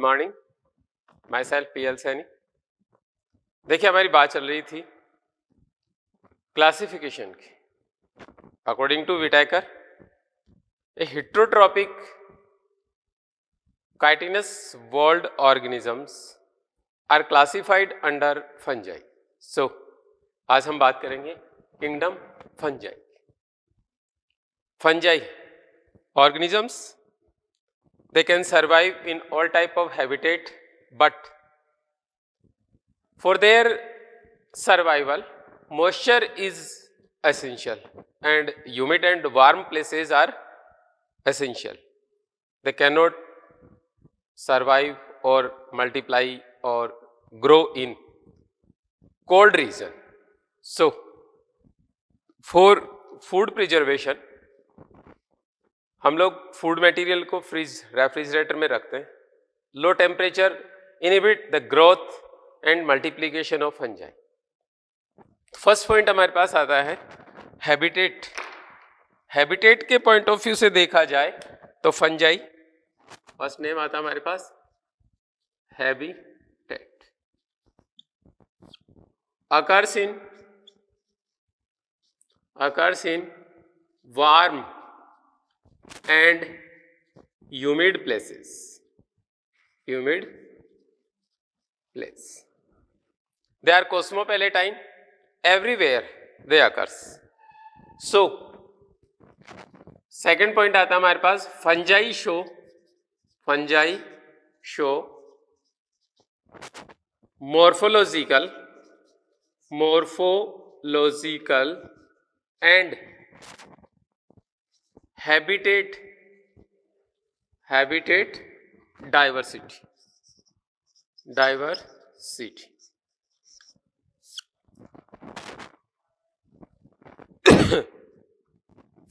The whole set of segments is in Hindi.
Morning, myself PL Saini. देखिए हमारी बात चल रही थी क्लासिफिकेशन की। According to Whittaker, a heterotrophic chitinous walled organisms are classified under fungi. So आज हम बात करेंगे kingdom fungi. Fungi organisms, they can survive in all type of habitat, but for their survival moisture is essential and humid and warm places are essential. They cannot survive or multiply or grow in cold region. So for food preservation हम लोग फूड मटेरियल को रेफ्रिजरेटर में रखते हैं। Low temperature inhibit the growth and multiplication of fungi. First point हमारे पास आता है हैबिटेट। हैबिटेट के पॉइंट ऑफ व्यू से देखा जाए तो फंजाई, फर्स्ट नेम आता है हमारे पास habitat. Occurs in warm and humid places. They are cosmopolitan, everywhere they occurs. So second point आता है हमारे पास fungi show morphological and habitat diversity.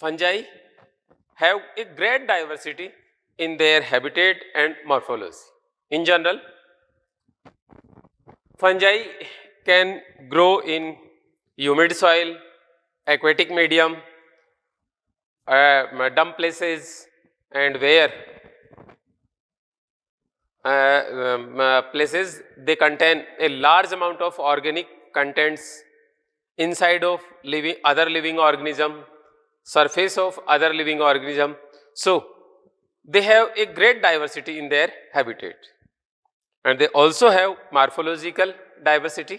Fungi have a great diversity in their habitat and morphology. In general, fungi can grow in humid soil, aquatic medium, damp places, and where places they contain a large amount of organic contents inside of other living organism, surface of other living organism. So they have a great diversity in their habitat, and they also have morphological diversity.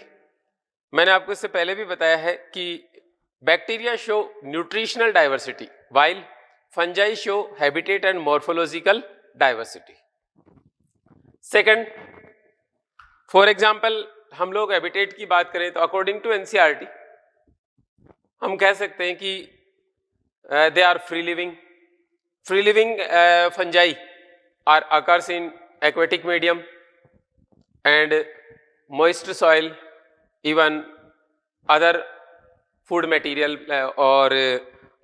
मैंने आपको इससे पहले भी बताया है कि bacteria show nutritional diversity while fungi show habitat and morphological diversity. Second, for example, हम लोग habitat की बात करें तो according to NCERT हम कह सकते हैं कि they are free living fungi are occurs in aquatic medium and moist soil, even other food material और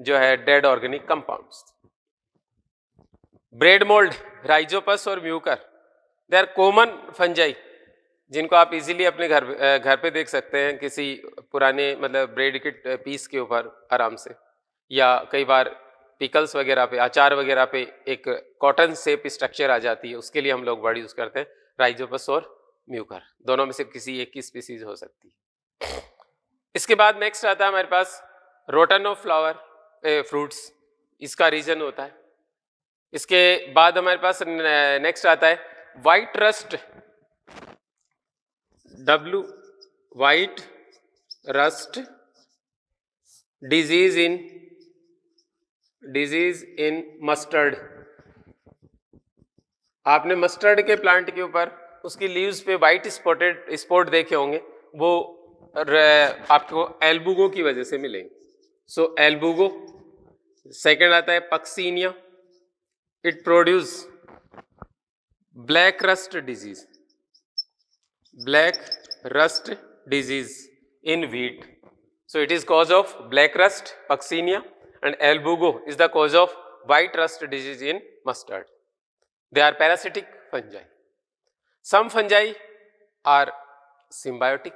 जो है dead organic compounds. Bread mould, Rhizopus और Mucor, they are common fungi जिनको आप इजीली अपने घर पे देख सकते हैं किसी पुराने मतलब ब्रेड के पीस के ऊपर आराम से, या कई बार पिकल्स वगैरह पे, अचार वगैरह पे एक कॉटन शेप स्ट्रक्चर आ जाती है, उसके लिए हम लोग वर्ड यूज करते हैं राइजोपस और म्यूकर। दोनों में से किसी एक की स्पीसीज हो सकती है। इसके बाद नेक्स्ट आता है हमारे पास रोटन ऑफ फ्लावर फ्रूट्स, इसका रीजन होता है। इसके बाद हमारे पास नेक्स्ट आता है white rust, white rust disease in mustard. आपने मस्टर्ड के प्लांट के ऊपर उसकी लीव्स पे वाइट स्पॉट देखे होंगे, वो आपको एल्बुगो की वजह से मिलेंगे। सो एल्बुगो। सेकंड आता है Puccinia, it produce black rust disease in wheat. So it is cause of black rust, Puccinia, and Albugo is the cause of white rust disease in mustard. They are parasitic fungi. Some fungi are symbiotic.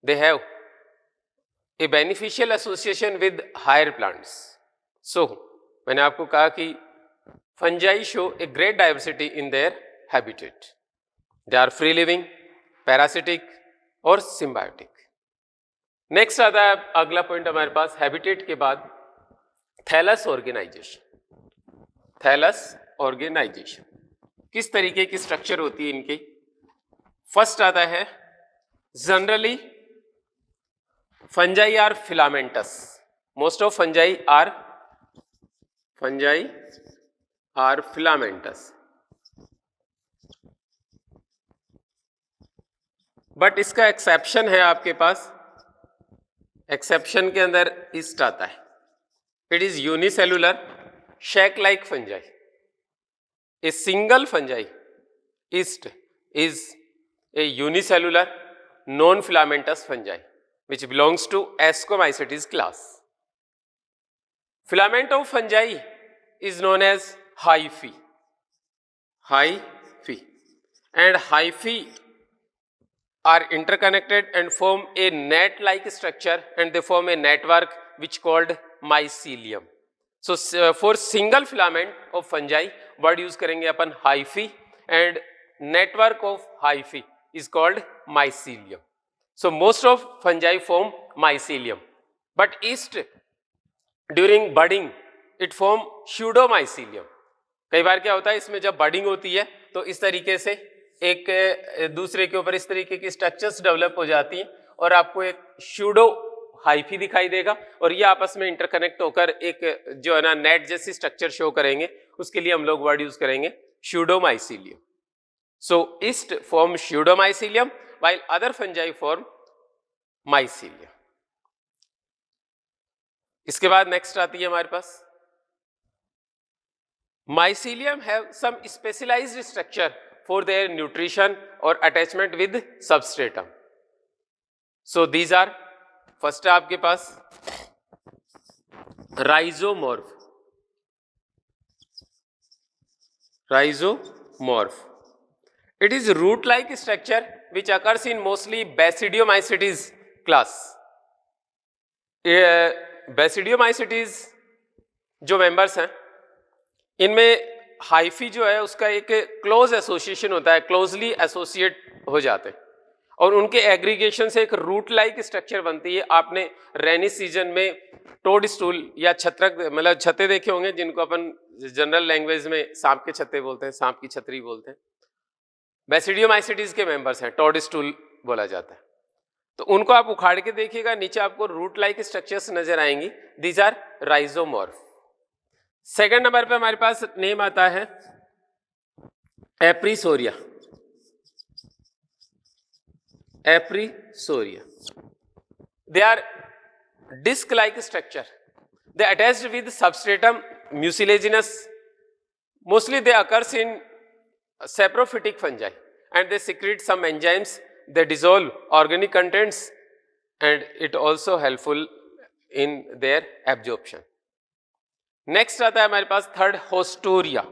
They have a beneficial association with higher plants. So मैंने आपको कहा कि fungi show a great diversity in their habitat. They are free living, parasitic और symbiotic. नेक्स्ट आता है अगला पॉइंट हमारे पास हैबिटेट के बाद थैलस ऑर्गेनाइजेशन. थैलस ऑर्गेनाइजेशन किस तरीके की स्ट्रक्चर होती है इनकी. फर्स्ट आता है generally fungi are filamentous. Most of fungi are filamentous. But इसका एक्सेप्शन है आपके पास. एक्सेप्शन के अंदर ईस्ट आता है. It is unicellular sac like fungi. A single fungi yeast is a unicellular non filamentous fungi which belongs to Ascomycetes class. Filament of fungi is known as hyphae. Hyphae. And hyphae are interconnected and form a net-like structure, and they form a network which called mycelium. So for single filament of fungi, word use करेंगे अपन hyphae, and network of hyphae is called mycelium. So most of fungi form mycelium, but yeast during budding it form pseudomycelium. कई बार क्या होता है इसमें जब बडिंग होती है तो इस तरीके से एक दूसरे के ऊपर इस तरीके की स्ट्रक्चर्स डेवलप हो जाती हैं और आपको एक स्यूडो हाइफी दिखाई देगा और ये आपस में इंटरकनेक्ट होकर एक जो है ना नेट जैसी स्ट्रक्चर शो करेंगे. उसके लिए हम लोग वर्ड यूज करेंगे pseudomycelium. So yeast form pseudomycelium while other fungi form mycelium. इसके बाद नेक्स्ट आती है हमारे पास mycelium have some specialized structure for their nutrition or attachment with substratum. So these are first आपके पास rhizomorph. It is root-like structure which occurs in mostly Basidiomycetes class. Basidiomycetes जो मेंबर्स हैं इनमें हाइफी जो है उसका एक क्लोज एसोसिएशन होता है, क्लोजली एसोसिएट हो जाते हैं और उनके एग्रीगेशन से एक रूट लाइक स्ट्रक्चर बनती है. आपने रेनी सीजन में टोड स्टूल या छत्रक मतलब छत्ते देखे होंगे जिनको अपन जनरल लैंग्वेज में सांप के छत्ते बोलते हैं, सांप की छतरी बोलते हैं. बेसिडियोमाइसिटीज के मेंबर्स हैं, टोड स्टूल बोला जाता है. तो उनको आप उखाड़ के देखिएगा नीचे आपको रूट लाइक स्ट्रक्चर्स नजर आएंगी. These are rhizomorph. Second number पे हमारे पास नेम आता है appressoria. They are disc like structure. They attached with substratum mucilaginous. Mostly they occurs in saprophytic fungi and they secrete some enzymes. They dissolve organic contents and it also helpful in their absorption. Next आता है हमारे पास third haustoria.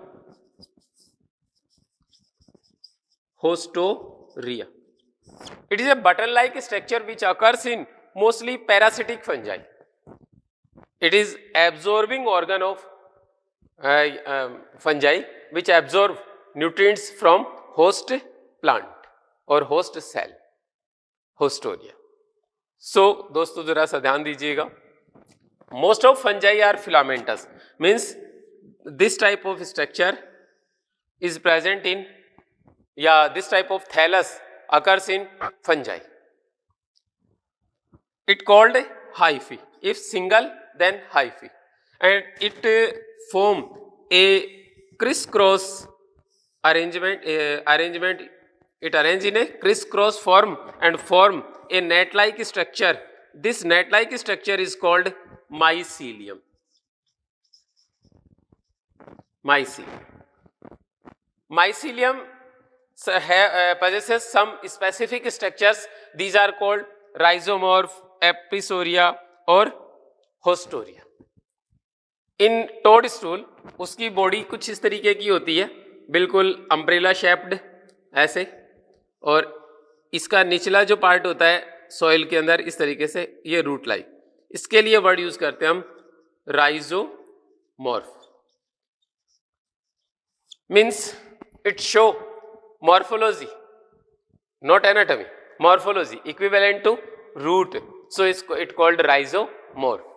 It is a button-like structure which occurs in mostly parasitic fungi. It is absorbing organ of fungi which absorb nutrients from host plant और host cell. Hostoria. So दोस्तों जरा सा ध्यान दीजिएगा. Most of fungi are filamentous, means this type of structure is present in this type of thallus occurs in fungi. It called hyphae. If single, then hyphae, and it form a crisscross arrangement. It arrange in a crisscross form and form a net-like structure. This net-like structure is called mycelium. Mycelium possesses some specific structures. These are called rhizomorph, episoria और hostoria. इन टोड स्टूल उसकी बॉडी कुछ इस तरीके की होती है, बिल्कुल अम्ब्रेला शेप्ड ऐसे, और इसका निचला जो पार्ट होता है सॉइल के अंदर इस तरीके से, ये रूट लाइक. इसके लिए वर्ड यूज करते हैं हम rhizomorph. Means it show morphology, not anatomy, morphology equivalent to root, so it called rhizomorph.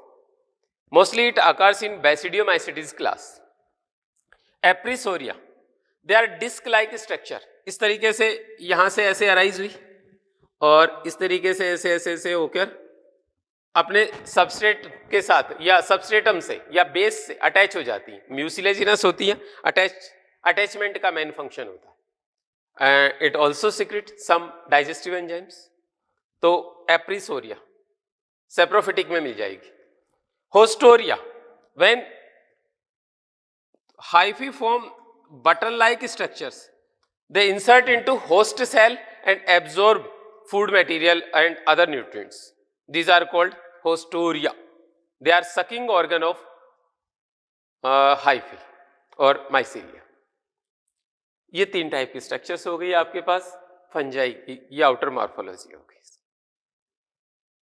Mostly it occurs in Basidiomycetes class. Aprisoria, they are disc like structure. इस तरीके से यहाँ से ऐसे अराइज हुई और इस तरीके से ऐसे ऐसे ऐसे होकर अपने सबस्ट्रेट के साथ या सबस्ट्रेटम से या बेस से अटैच हो जाती है, म्यूसिलेजिनस होती है, अटैचमेंट का मेन फंक्शन होता है. It also secrete some digestive enzymes. तो एप्रिसोरिया सेप्रोफिटिक में मिल जाएगी. Haustoria, when hyphae form button like structures, they insert into host cell and absorb food material and other nutrients. These are called hostoria. They are sucking organ of hyphae or mycelia. ये 3 टाइप की स्ट्रक्चर्स हो गई आपके पास फंजाई की, ये आउटर मॉर्फोलॉजी हो गई.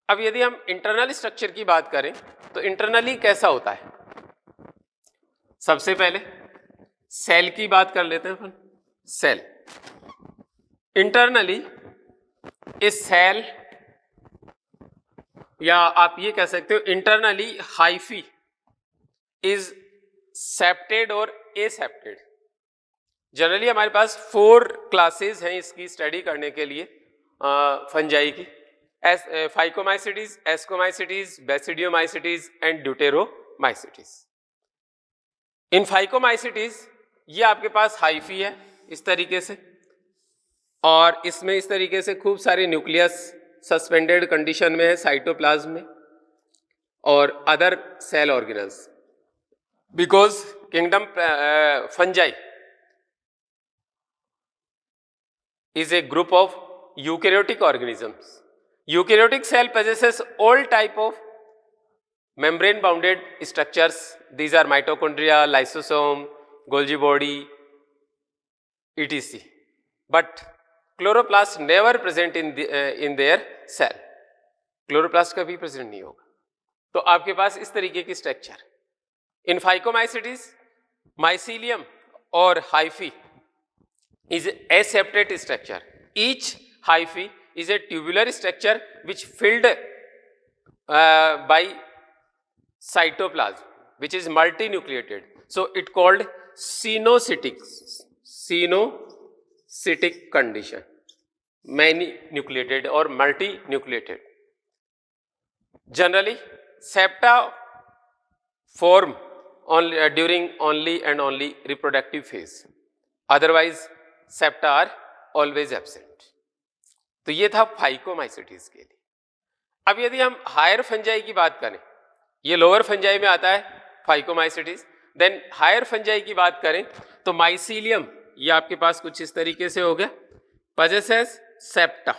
अब यदि हम इंटरनल स्ट्रक्चर की बात करें तो इंटरनली कैसा होता है, सबसे पहले सेल की बात कर लेते हैं. सेल इंटरनली इस सेल, या आप ये कह सकते हो इंटरनली हाइफी इज सेप्टेड और एसेप्टेड. जनरली हमारे पास 4 क्लासेस हैं इसकी स्टडी करने के लिए फंजाई की. Phycomycetes, ascomycetes, basidiomycetes and deuteromycetes. In phycomycetes ये आपके पास हाइफी है इस तरीके से, और इसमें इस तरीके से खूब सारे न्यूक्लियस सस्पेंडेड कंडीशन में है साइटोप्लाज्म में और other cell organelles. Because kingdom fungi is a group of eukaryotic organisms. Eukaryotic cell possesses all type of membrane bounded structures. These are mitochondria, lysosome, Golgi body, etc. But chloroplast never present in their cell. Chloroplast कभी present नहीं होगा. तो आपके पास इस तरीके की structure. In Phycomycetes, mycelium or hyphae is a aseptate structure. Each hyphae is a tubular structure which filled by cytoplasm, which is multinucleated. So it called cenocytic condition, many nucleated or multinucleated. Generally, septa form only during only reproductive phase. Otherwise, septa are always absent. तो ये था फाइकोमाइसिटीज के लिए. अब यदि हम हायर फंजाई की बात करें, ये लोअर फंजाई में आता है फाइकोमाइसिटीज. देन हायर फंजाई की बात करें तो माइसीलियम, ये आपके पास कुछ इस तरीके से हो गया, पजेसेस सेप्टा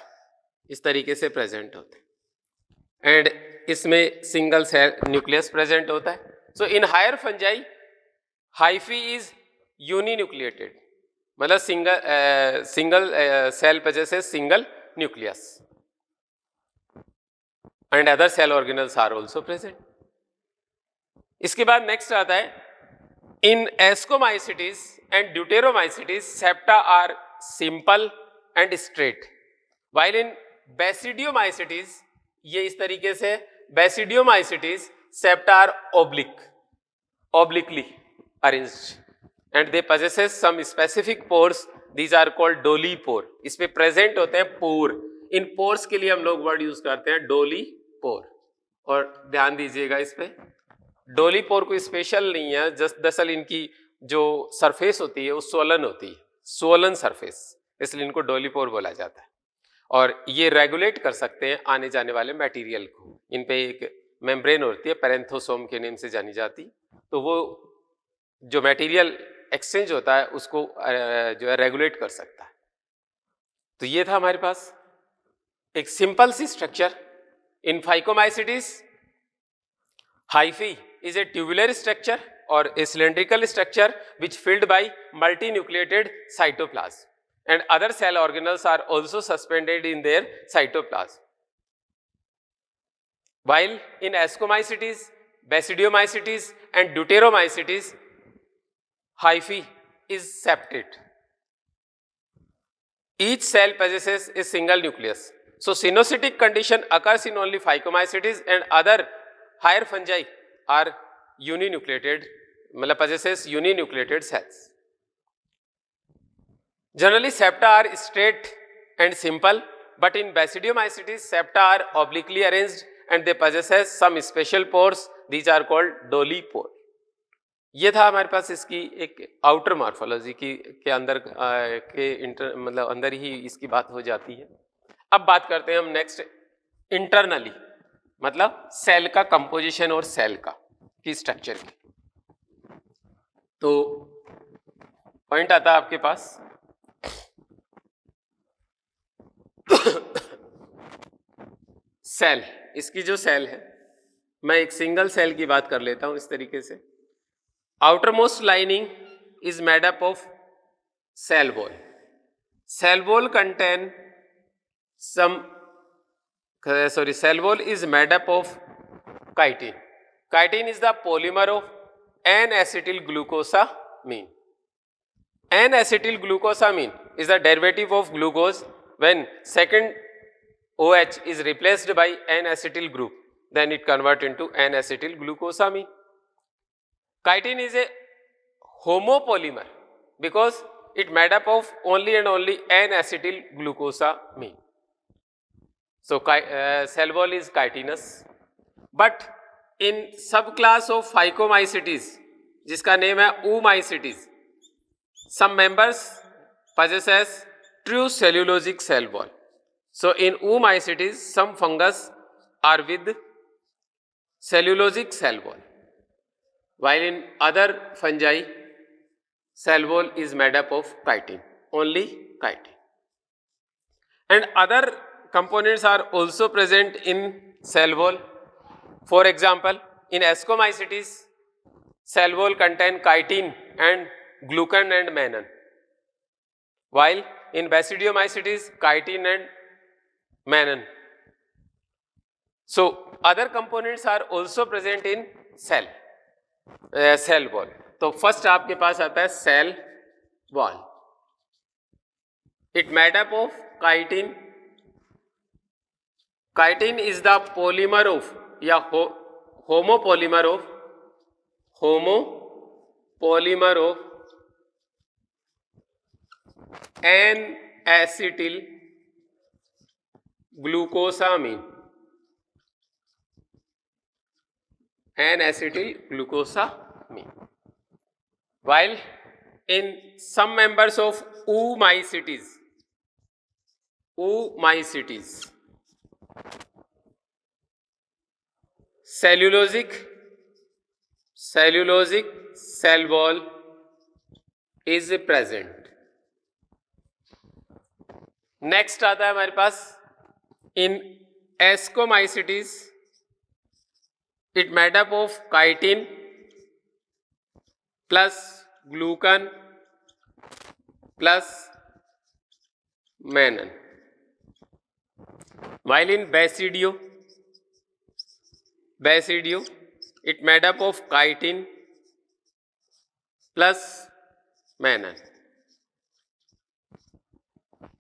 इस तरीके से प्रेजेंट होते हैं एंड इसमें सिंगल सेल न्यूक्लियस प्रेजेंट होता है. So in higher fungi hyphae is uninucleated, मतलब single cell possesses single nucleus and other cell organelles are also present. इसके बाद नेक्स्ट आता है in ascomycetes and deuteromycetes septa are simple and straight, while in basidiomycetes ये इस तरीके से, basidiomycetes septa are obliquely arranged and they possesses some specific pores. These are called डोली पोर. इस पे प्रेजेंट होते हैं पोर. इन पोर्स के लिए हम लोग वर्ड यूज करते हैं डोली पोर. और ध्यान दीजिएगा इस पे, डोली पोर कोई स्पेशल नहीं है, जस्ट दरअसल इनकी जो सरफेस होती है वो सोलन होती है, सोलन सरफेस, इसलिए इनको डोली पोर बोला जाता है. और ये रेगुलेट कर सकते हैं आने जाने वाले मटेरियल को. इन पे एक मेम्ब्रेन होती है पेरेंथोसोम के नेम से जानी जाती, तो वो जो मटेरियल एक्सचेंज होता है उसको जो है रेगुलेट कर सकता है. तो ये था हमारे पास एक सिंपल सी structure. In phycomycetes hyphae is a tubular structure और a cylindrical structure which filled by multinucleated cytoplasm and other cell organelles are also suspended in their cytoplasm. While in ascomycetes, basidiomycetes and deuteromycetes, hyphae is septate. each cell possesses a single nucleus. So syncytic condition occurs in only Phycomycetes and other higher fungi are uninucleated, possesses uninucleated cells. Generally septa are straight and simple, but in Basidiomycetes septa are obliquely arranged and they possesses some special pores. These are called Dolly pore. ये था हमारे पास इसकी एक आउटर मॉर्फोलॉजी की के अंदर के अंदर ही इसकी बात हो जाती है. अब बात करते हैं हम नेक्स्ट इंटरनली, मतलब सेल का कंपोजिशन और सेल का की स्ट्रक्चर की. तो पॉइंट आता है आपके पास सेल. इसकी जो सेल है, मैं एक सिंगल सेल की बात कर लेता हूं इस तरीके से. outermost lining is made up of cell wall. Cell wall contain cell wall is made up of chitin. Chitin is the polymer of N-acetylglucosamine. N-acetylglucosamine is the derivative of glucose. When second OH is replaced by N-acetyl group, then it convert into N-acetylglucosamine. Chitin is a homopolymer because it made up of only and only N-acetylglucosamine. So cell wall is chitinous. But in subclass of Phycomycetes, जिसका नेम है Oomycetes, some members possesses true cellulosic cell wall. So in Oomycetes, some fungus are with cellulosic cell wall, while in other fungi, cell wall is made up of chitin, only chitin. And other components are also present in cell wall. For example, in Ascomycetes, cell wall contain chitin and glucan and mannan, while in Basidiomycetes, chitin and mannan. So other components are also present in cell wall. तो फर्स्ट आपके पास आता है cell wall. It made up of chitin. Chitin is the polymer of या homopolymer of N acetyl glucosamine. N-acetylglucosamine. While in some members of Oomycetes, cellulosic cell wall is present. Next आता है हमारे पास in Ascomycetes, it made up of chitin plus glucan plus mannan, while in Basidio it made up of chitin plus mannan.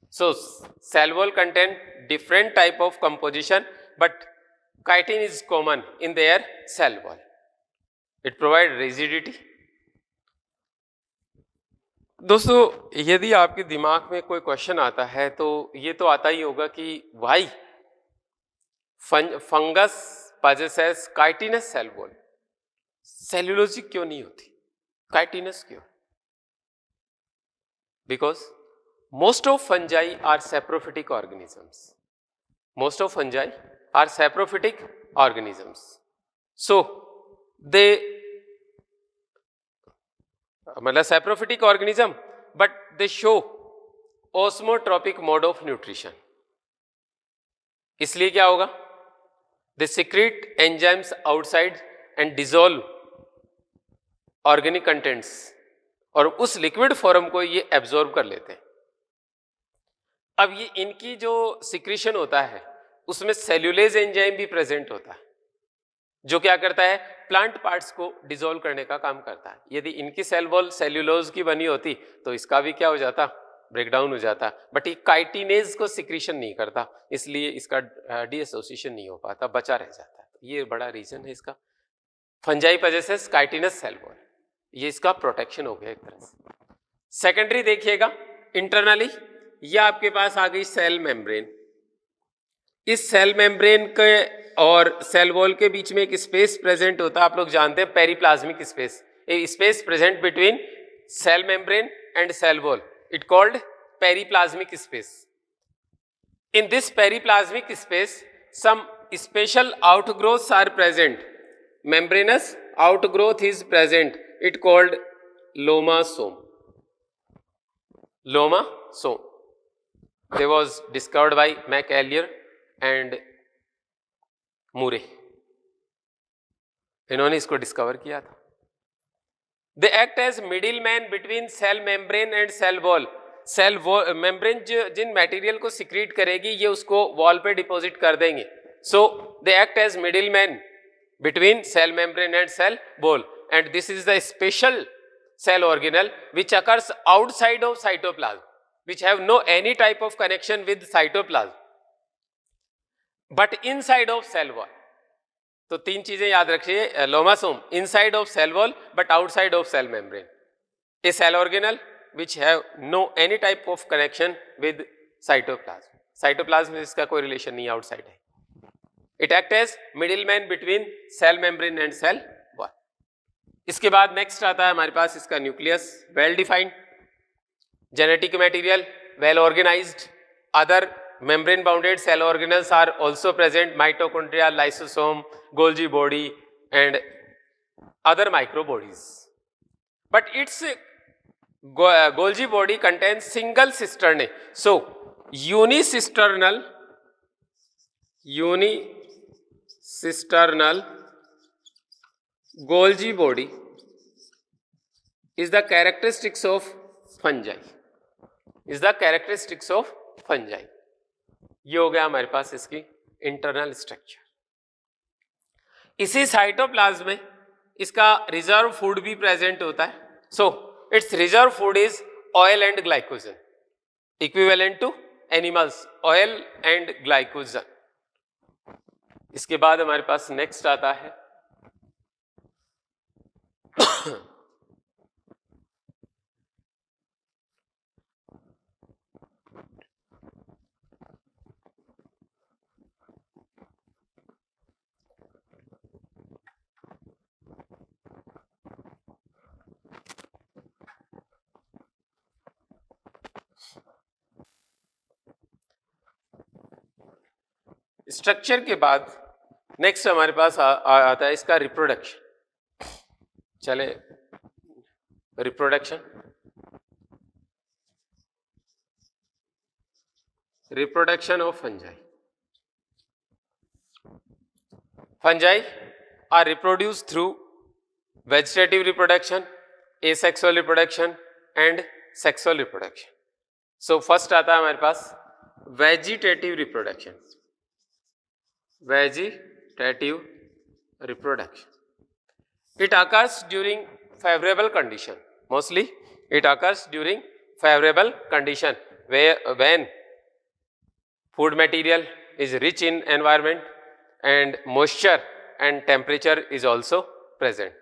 So cell wall contain different type of composition, but chitin is common in their cell wall. It provides rigidity. दोस्तों, यदि आपके दिमाग में कोई क्वेश्चन आता है तो ये तो आता ही होगा कि why fungus possesses chitinous cell wall, cellulosic क्यों नहीं होती, chitinous क्यों? Because most of fungi are saprophytic organisms. So they saprophytic organism, but they show osmotropic mode of nutrition. इसलिए क्या होगा? They secrete enzymes outside and dissolve organic contents, और उस लिक्विड फॉर्म को ये एब्जॉर्ब कर लेते हैं. अब ये इनकी जो सिक्रीशन होता है उसमें सेल्यूलेज एंजाइम भी प्रेजेंट होता है, जो क्या करता है, प्लांट पार्ट्स को डिसॉल्व करने का काम करता है. यदि इनकी सेल वॉल सेल्यूलोज की बनी होती तो इसका भी क्या हो जाता, ब्रेक डाउन हो जाता, बट ये काइटिनेज को सिक्रीशन नहीं करता, इसलिए इसका डीएसोसिएशन नहीं हो पाता, बचा रह जाता है। ये बड़ा रीजन है इसका। Fungi possesses chitinous cell wall, ये इसका प्रोटेक्शन हो गया एक तरह से। सेकेंडरी देखिएगा इंटरनली, ये आपके पास आ गई सेल मेम्ब्रेन। इस सेल मेम्ब्रेन के और सेल वॉल के बीच में एक स्पेस प्रेजेंट होता है, आप लोग जानते हैं periplasmic space, a space present between cell membrane and cell wall, it called periplasmic space. In this periplasmic space, some special outgrowths are present. Membranous outgrowth is present. It called lomasome. Lomasome. They was discovered by McAleer and Murray. इन्होंने इसको डिस्कवर किया था। They act as middleman between cell membrane and cell wall. Cell membrane जिन मटेरियल को सिक्रीट करेगी ये उसको वॉल पे डिपॉजिट कर देंगे। So they act as middle man between cell membrane and cell wall, and this is the special cell organelle which occurs outside of cytoplasm, which have no any type of connection with cytoplasm, but inside of cell wall. तो तीन चीजें याद रखिए, lomasome inside of cell wall but outside of cell membrane, a cell organelle which have no any type of connection with cytoplasm. Cytoplasm में इसका कोई रिलेशन नहीं, आउटसाइड है. It acts as middleman between cell membrane and cell wall. इसके बाद नेक्स्ट आता है हमारे पास इसका nucleus, well defined, genetic material, well organised, other membrane bounded cell organelles are also present, mitochondria, lysosome, Golgi body and other microbodies. But its Golgi body contains single cisternae. So unicisternal Golgi body is the characteristics of fungi. ये हो गया हमारे पास इसकी इंटरनल स्ट्रक्चर. इसी साइटोप्लाज्म में इसका रिजर्व फूड भी प्रेजेंट होता है. So its reserve food is oil and glycogen, equivalent to animals, oil and glycogen. इसके बाद हमारे पास नेक्स्ट आता है स्ट्रक्चर के बाद नेक्स्ट हमारे पास आता है इसका रिप्रोडक्शन. चले reproduction of fungi. Fungi are reproduce through vegetative reproduction, asexual reproduction and sexual reproduction. So first आता है हमारे पास vegetative reproduction. It occurs during favorable condition. Mostly it occurs during favorable condition when food material is rich in environment and moisture and temperature is also present.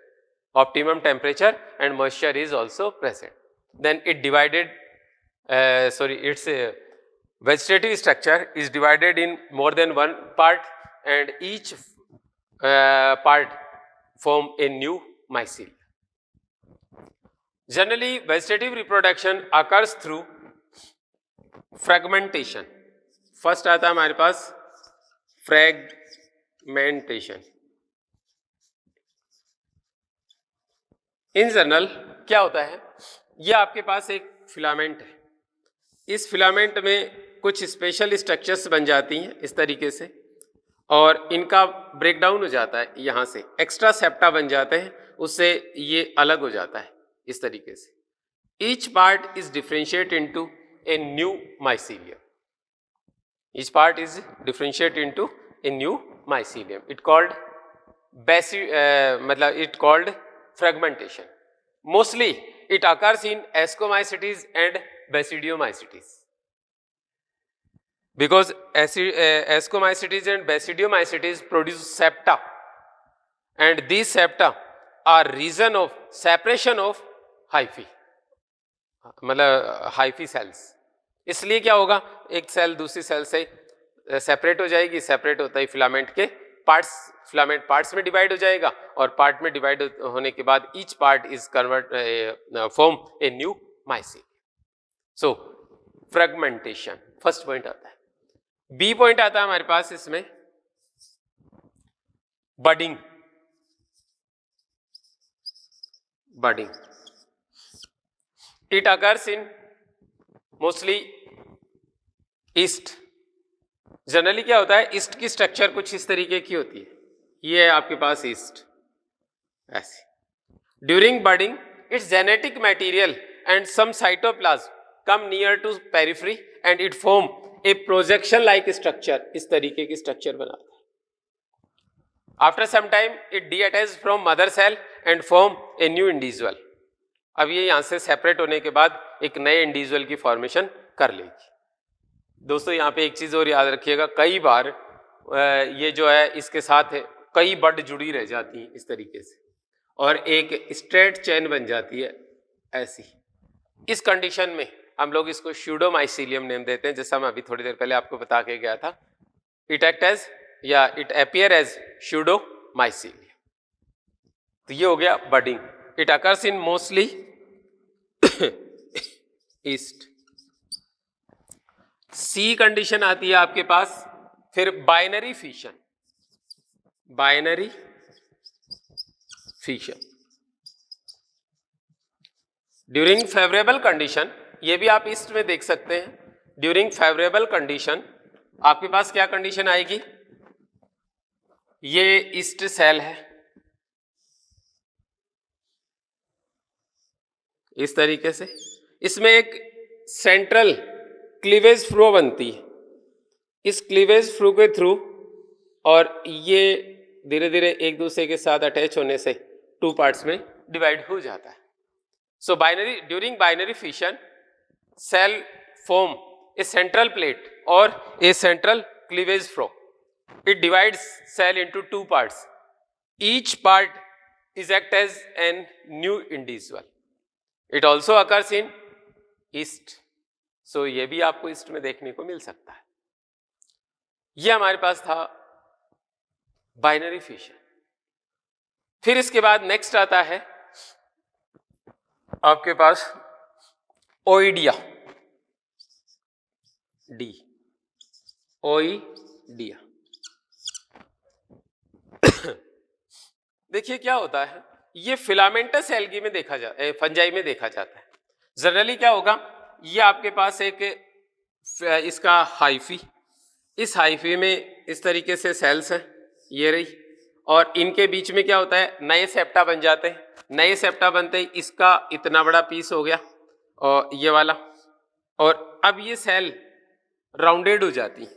Optimum temperature and moisture is also present. Then it divided, its vegetative structure is divided in more than one part, and each part form a new mycelium. Generally, vegetative reproduction occurs through fragmentation. First आता है हमारे पास fragmentation. In general क्या होता है, ये आपके पास एक फिलामेंट है. इस फिलामेंट में कुछ स्पेशल स्ट्रक्चर्स बन जाती हैं इस तरीके से, और इनका ब्रेक डाउन हो जाता है, यहाँ से एक्स्ट्रा सेप्टा बन जाते हैं, उससे ये अलग हो जाता है इस तरीके से. Each part is differentiate into a new mycelium. Each part is differentiate into a new mycelium. It called it called fragmentation. Mostly it occurs in ascomycetes and Basidiomycetes. Because Ascomycetes and Basidiomycetes produce septa, and these septa are region of separation of hyphae, मतलब hyphae cells. इसलिए क्या होगा, एक सेल दूसरी सेल से सेपरेट हो जाएगी, सेपरेट होता ही फिलामेंट के पार्ट्स, फिलामेंट पार्ट्स में डिवाइड हो जाएगा, और पार्ट में डिवाइड होने के बाद each part is convert form a new mycelium. So fragmentation first point आता है. बी पॉइंट आता है हमारे पास इसमें budding. Budding it occurs in mostly yeast. Generally क्या होता है, ईस्ट की स्ट्रक्चर कुछ इस तरीके की होती है. ये है आपके पास ईस्ट ऐसे. During budding its genetic material and some cytoplasm come near to periphery and it form a projection like structure. इस तरीके की स्ट्रक्चर बनाता है. After some time it detach from mother cell and form a new individual. अब ये यहां से सेपरेट होने के बाद एक नए इंडिविजुअल की फॉर्मेशन कर लेगी. दोस्तों यहाँ पे एक चीज और याद रखिएगा, कई बार ये जो है इसके साथ कई बड जुड़ी रह जाती हैं इस तरीके से, और एक स्ट्रेट चेन बन जाती है ऐसी. इस कंडीशन में हम लोग इसको स्यूडोमाइसीलियम नेम देते हैं, जैसा मैं अभी थोड़ी देर पहले आपको बता के गया था. इट एक्ट एज या इट अपीयर एज स्यूडोमाइसीलियम. तो ये हो गया budding. It occurs in mostly yeast. सी कंडीशन आती है आपके पास फिर binary fission. Binary fission during favourable condition, ये भी आप ईस्ट में देख सकते हैं. ड्यूरिंग फेवरेबल कंडीशन आपके पास क्या कंडीशन आएगी, ये ईस्ट सेल है इस तरीके से. इसमें एक सेंट्रल क्लीवेज फ्लो बनती है. इस क्लीवेज फ्लो के थ्रू और ये धीरे धीरे एक दूसरे के साथ अटैच होने से टू पार्ट्स में डिवाइड हो जाता है. So binary during binary fission cell form a central plate और a central cleavage flow. It divides cell into two parts. Each part is act as an new individual. It also occurs in yeast. So ये भी आपको ईस्ट में देखने को मिल सकता है. ये हमारे पास था बाइनरी फिशन. फिर इसके बाद नेक्स्ट आता है आपके पास ओइडिया. D oidia. देखिए क्या होता है, ये फिलामेंटस एल्गी में देखा जाता है, फंजाई में देखा जाता है. जनरली क्या होगा, ये आपके पास एक इसका हाइफी, इस हाइफी में इस तरीके से सेल्स हैं, ये रही, और इनके बीच में क्या होता है, नए सेप्टा बन जाते हैं. नए सेप्टा बनते ही इसका इतना बड़ा पीस हो गया और ये वाला, और अब ये सेल राउंडेड हो जाती है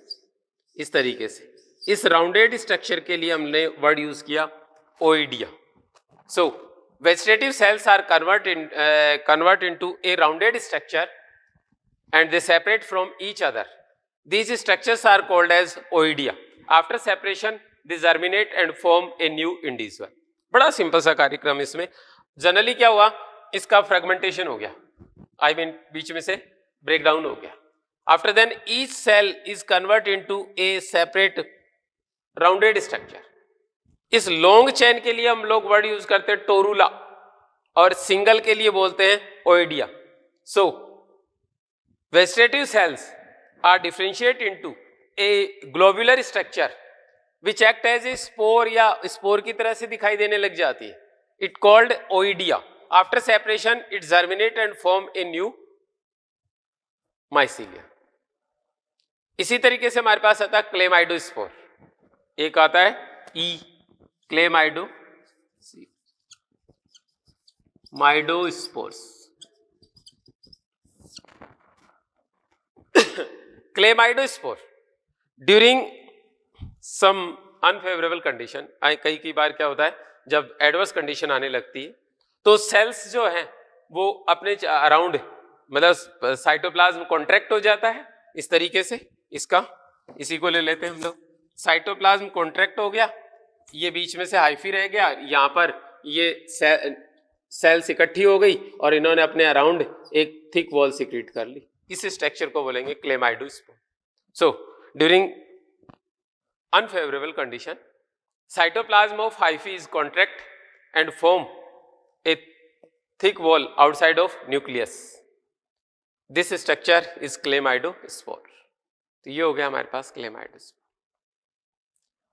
इस तरीके से. इस राउंडेड स्ट्रक्चर के लिए हमने वर्ड यूज किया oidia. So vegetative cells are convert into a rounded structure and they separate from each other. These structures are called as oidia. After separation they germinate and form a new individual. बड़ा सिंपल सा कार्यक्रम. इसमें जनरली क्या हुआ, इसका फ्रेगमेंटेशन हो गया, आई मीन बीच में से ब्रेक डाउन हो गया. After then each cell is convert into a separate rounded structure. इस लॉन्ग चेन के लिए हम लोग वर्ड यूज करते हैं टोरूला, और सिंगल के लिए बोलते हैं oidia. So vegetative cells are differentiate into a globular structure which act as a spore, या स्पोर की तरह से दिखाई देने लग जाती है. It called oidia. After separation it germinate and form a new mycelia. इसी तरीके से हमारे पास आता है क्लेमाइडोस्पोर. एक आता है ई chlamydospores. Chlamydospore during some unfavourable condition, कई बार क्या होता है, जब एडवर्स कंडीशन आने लगती है तो सेल्स जो हैं वो अपने अराउंड मतलब साइटोप्लाज्म कॉन्ट्रैक्ट हो जाता है इस तरीके से, इसका इसी को ले लेते हैं हम लोग। साइटोप्लाज्म कॉन्ट्रैक्ट हो गया, ये बीच में से हाइफी रह गया, यहाँ पर ये सेल्स इकट्ठी हो गई और इन्होंने अपने अराउंड एक थिक वॉल सिक्रीट कर ली। इस स्ट्रक्चर को बोलेंगे chlamydospore. So during unfavorable condition, cytoplasm of hyphae is contract and form a thick wall outside of nucleus. This structure is chlamydospore. तो ये हो गया हमारे पास chlamydospore.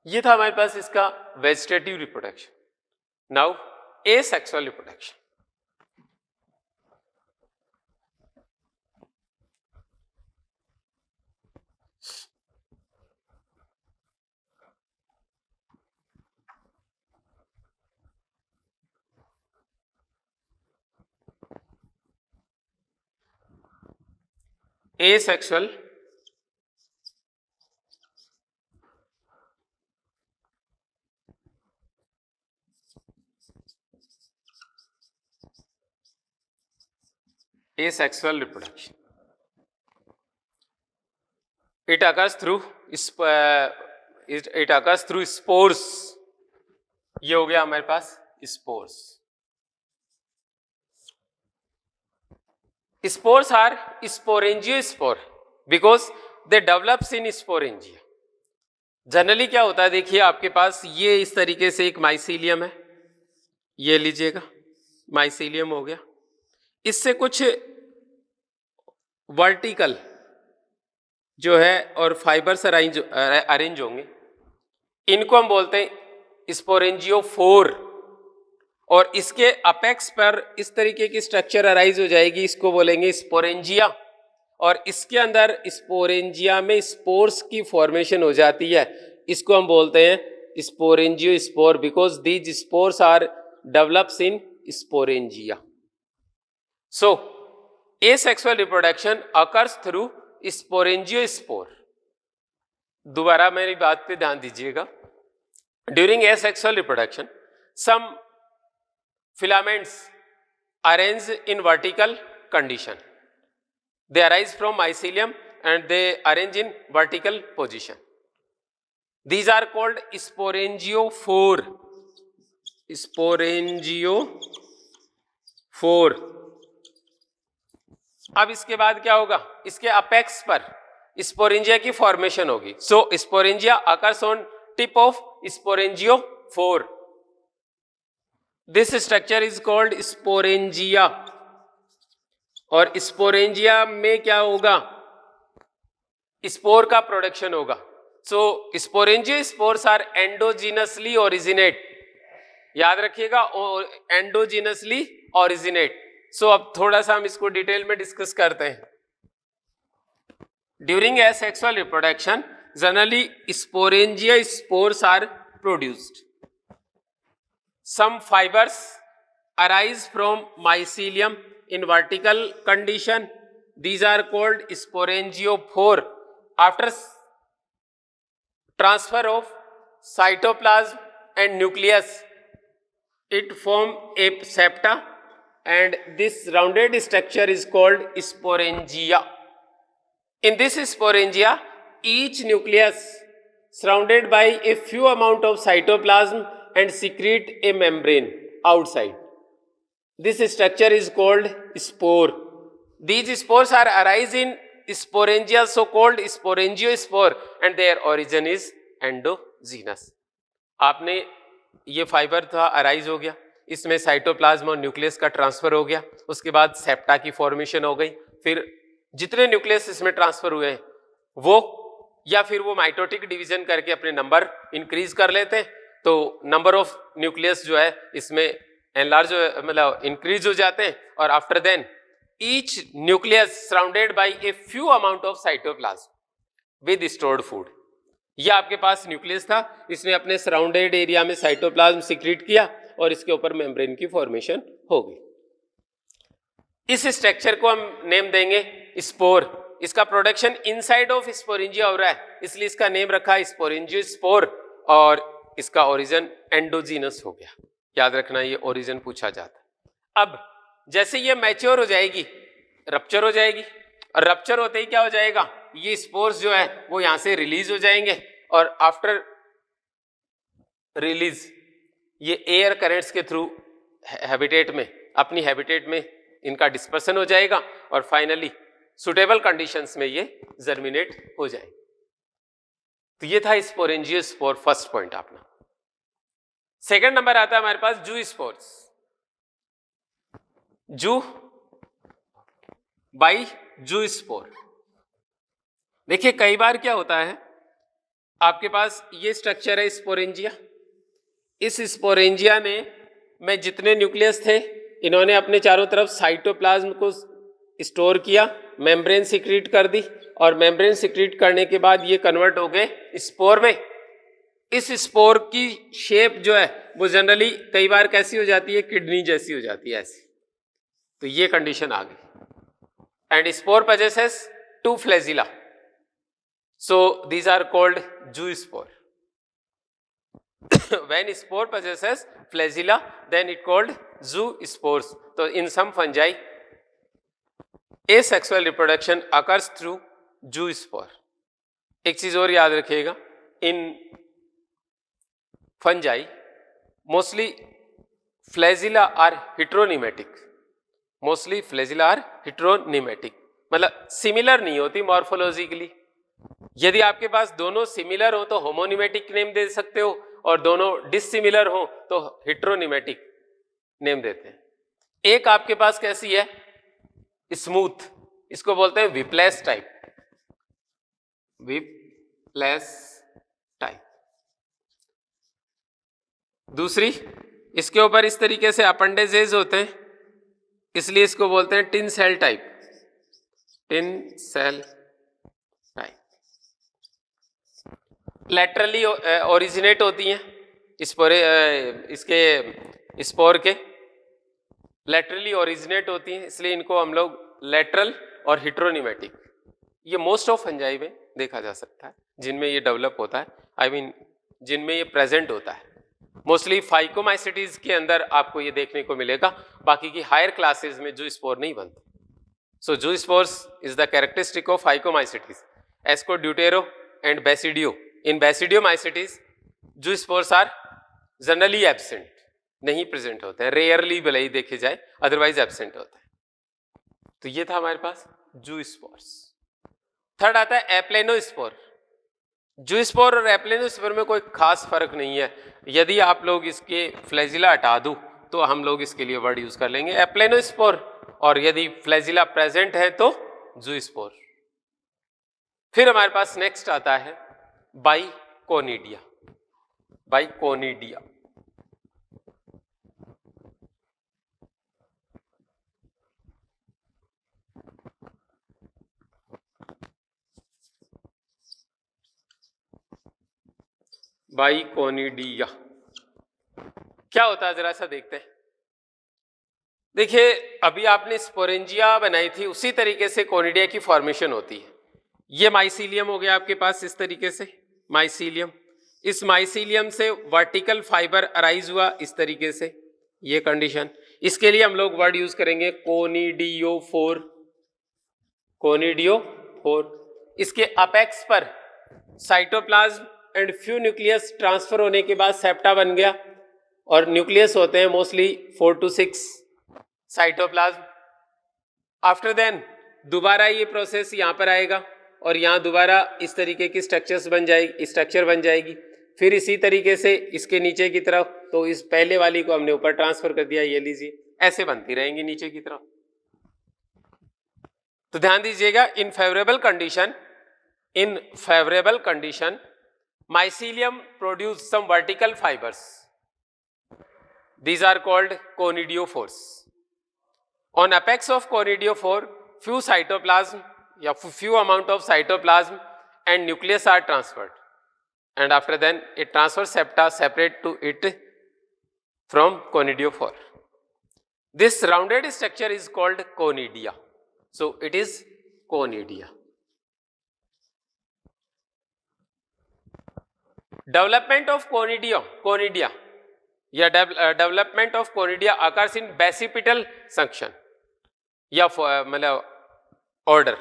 ये था हमारे पास इसका vegetative reproduction. Now asexual reproduction. asexual asexual reproduction. It occurs through spores. ये हो गया हमारे पास spores. Spores are sporangiosspore because they develops in sporangia. Generally क्या होता है, देखिए आपके पास ये इस तरीके से एक माइसीलियम है, ये लीजिएगा माइसीलियम हो गया, इससे कुछ वर्टिकल जो है और फाइबर्स अरेंज होंगे, इनको हम बोलते हैं स्पोरेंजियोफोर। और इसके अपेक्स पर इस तरीके की स्ट्रक्चर अराइज हो जाएगी, इसको बोलेंगे स्पोरेंजिया। और इसके अंदर स्पोरेंजिया में स्पोर्स की फॉर्मेशन हो जाती है, इसको हम बोलते हैं sporangiospore because these spores are develops in sporangia. So asexual reproduction occurs through sporangiosspore. दोबारा मेरी बात पे ध्यान दीजिएगा। During asexual reproduction some filaments arrange in vertical condition. They arise from mycelium and they arrange in vertical position. These are called sporangiophore. Sporangiophore. अब इसके बाद क्या होगा, इसके अपेक्स पर स्पोरेंजिया की फॉर्मेशन होगी। So sporangia occurs on tip of sporangiophore. This structure is called sporangia. और स्पोरेंजिया में क्या होगा, स्पोर का प्रोडक्शन होगा। So sporangiospores are endogenously originate, याद रखिएगा, एंडोजीनसली ओरिजिनेट। सो अब थोड़ा सा हम इसको डिटेल में डिस्कस करते हैं। During asexual reproduction generally sporangiosspores are produced. Some fibers arise from mycelium in vertical condition. These are called sporangiophore. After transfer of cytoplasm and nucleus, it form a septa and this rounded structure is called sporangia. In this sporangia, each nucleus surrounded by a few amount of cytoplasm and secrete a membrane outside. This structure is called spore. These spores are arise in sporangia, so called sporangiospore, and their origin is endogenous. आपने ये फाइबर था अराइज हो गया, इसमें साइटोप्लाज्म और न्यूक्लियस का ट्रांसफर हो गया, उसके बाद सेप्टा की फॉर्मेशन हो गई, फिर जितने न्यूक्लियस इसमें ट्रांसफर हुए हैं वो या फिर वो माइटोटिक डिवीजन करके अपने नंबर इंक्रीज कर लेते हैं, तो नंबर ऑफ न्यूक्लियस जो है इसमें एनलार्ज मतलब इंक्रीज हो जाते हैं। और after then each nucleus surrounded by a few amount of cytoplasm with stored food. ये आपके पास न्यूक्लियस था, इसने अपने सराउंडेड एरिया में साइटोप्लाज्म सिक्रीट किया और इसके ऊपर मेम्ब्रेन की फॉर्मेशन हो गई। इस स्ट्रक्चर को हम नेम देंगे स्पोर। इसका प्रोडक्शन इनसाइड ऑफ स्पोरेंजिया हो रहा है, इसलिए इसका नेम रखा है स्पोरेंजियोस्पोर और इसका ओरिजिन एंडोजीनस हो गया। याद रखना, ये ओरिजिन पूछा जाता है। अब जैसे ये मैच्योर हो जाएगी रप्चर हो जाएगी, और रप्चर होते ही क्या हो जाएगा, ये स्पोर्स जो है वो यहां से रिलीज हो जाएंगे, और आफ्टर रिलीज ये एयर करेंट्स के थ्रू हैबिटेट में, अपनी हैबिटेट में इनका डिस्पर्सन हो जाएगा, और फाइनली सुटेबल कंडीशंस में ये जर्मिनेट हो जाए। तो ये था स्पोरेंजियो स्पोर, फर्स्ट पॉइंट अपना। सेकंड नंबर आता है हमारे पास जू स्पोर्स, जू बाई जू स्पोर। देखिए कई बार क्या होता है, आपके पास ये स्ट्रक्चर है स्पोरेंजिया, इस स्पोरेंजिया में जितने न्यूक्लियस थे इन्होंने अपने चारों तरफ साइटोप्लाज्म को स्टोर किया, मेम्ब्रेन सिक्रीट कर दी, और मेम्ब्रेन सिक्रीट करने के बाद ये कन्वर्ट हो गए स्पोर में। इस स्पोर की शेप जो है वो जनरली कई बार कैसी हो जाती है, किडनी जैसी हो जाती है, ऐसी। तो ये कंडीशन आ गई। And spore possesses two flagella, so these are called zoospore. When spore possesses flagella, then it called zoospores. So in some fungi, asexual reproduction occurs through zoospore. एक चीज और याद रखिएगा, in fungi mostly flagella are heteronematic. Mostly flagella are heteronematic, मतलब सिमिलर नहीं होती मॉर्फोलॉजिकली। यदि आपके पास दोनों सिमिलर हो तो होमोनिमेटिक नेम दे सकते हो, और दोनों डिसिमिलर हो तो हेट्रोनिमेटिक नेम देते हैं। एक आपके पास कैसी है, स्मूथ, इसको बोलते हैं विप्लेस टाइप, विप्लेस टाइप। दूसरी, इसके ऊपर इस तरीके से अपेंडेजेस होते हैं, इसलिए इसको बोलते हैं tinsel type, tinsel type. Laterally originate होती हैं इसके स्पोर के, लैटरली ओरिजिनेट होती हैं, इसलिए इनको हम लोग लैटरल और हिट्रोनिमेटिक, ये मोस्ट ऑफ फंजाई में देखा जा सकता है जिनमें ये डेवलप होता है, आई मीन जिनमें ये प्रेजेंट होता है। मोस्टली फाइकोमाइसिटीज के अंदर आपको ये देखने को मिलेगा, बाकी की हायर क्लासेस में जू स्पोर नहीं बनते। So zoospores is the characteristic of phycomycetes, asco deutero and basidio. In Basidiomycetes, zoospores are generally absent, नहीं प्रेजेंट होते हैं, रेयरली भले ही देखे जाए, अदरवाइज एब्सेंट होते हैं। तो ये था हमारे पास जू स्पोर्स। थर्ड आता है एप्लेनोस्पोर। जू स्पोर और एप्लेनोस्पोर में कोई खास फर्क नहीं है, यदि आप लोग इसके फ्लैजिला हटा दूं तो हम लोग इसके लिए वर्ड यूज कर लेंगे एप्लेनोस्पोर, और यदि फ्लैजिला प्रेजेंट है तो जू स्पोर। फिर हमारे पास नेक्स्ट आता है बाइकोनिडिया, बाइकोनिडिया। बाइकोनिडिया क्या होता है जरा सा देखते हैं। देखिए अभी आपने स्पोरेंजिया बनाई थी, उसी तरीके से कोनिडिया की फॉर्मेशन होती है। ये माइसीलियम हो गया आपके पास इस तरीके से, माइसीलियम, इस माइसीलियम से वर्टिकल फाइबर अराइज हुआ इस तरीके से, ये कंडीशन। इसके लिए हम लोग वर्ड यूज करेंगे कोनिडियोफोर, कोनिडियोफोर। इसके अपेक्स पर cytoplasm and few nucleus transfer होने के बाद सेप्टा बन गया, और न्यूक्लियस होते हैं mostly 4 to 6 cytoplasm. After then दोबारा ये प्रोसेस यहाँ पर आएगा, और यहाँ दोबारा इस तरीके की स्ट्रक्चर बन जाएगी। फिर इसी तरीके से इसके नीचे की तरफ, तो इस पहले वाली को हमने ऊपर ट्रांसफर कर दिया, ये लीजिए, ऐसे बनती रहेंगी नीचे की तरफ। तो ध्यान दीजिएगा, इन favourable condition mycelium produce some vertical fibers, these are called conidiophores. On apex of conidiophore few cytoplasm या few amount of cytoplasm and nucleus are transferred, and after then it transfers septa separate to it from conidiophore. This rounded structure is called conidia, so it is conidia. Development of conidia या development of conidia occurs in basipital suction, या मतलब order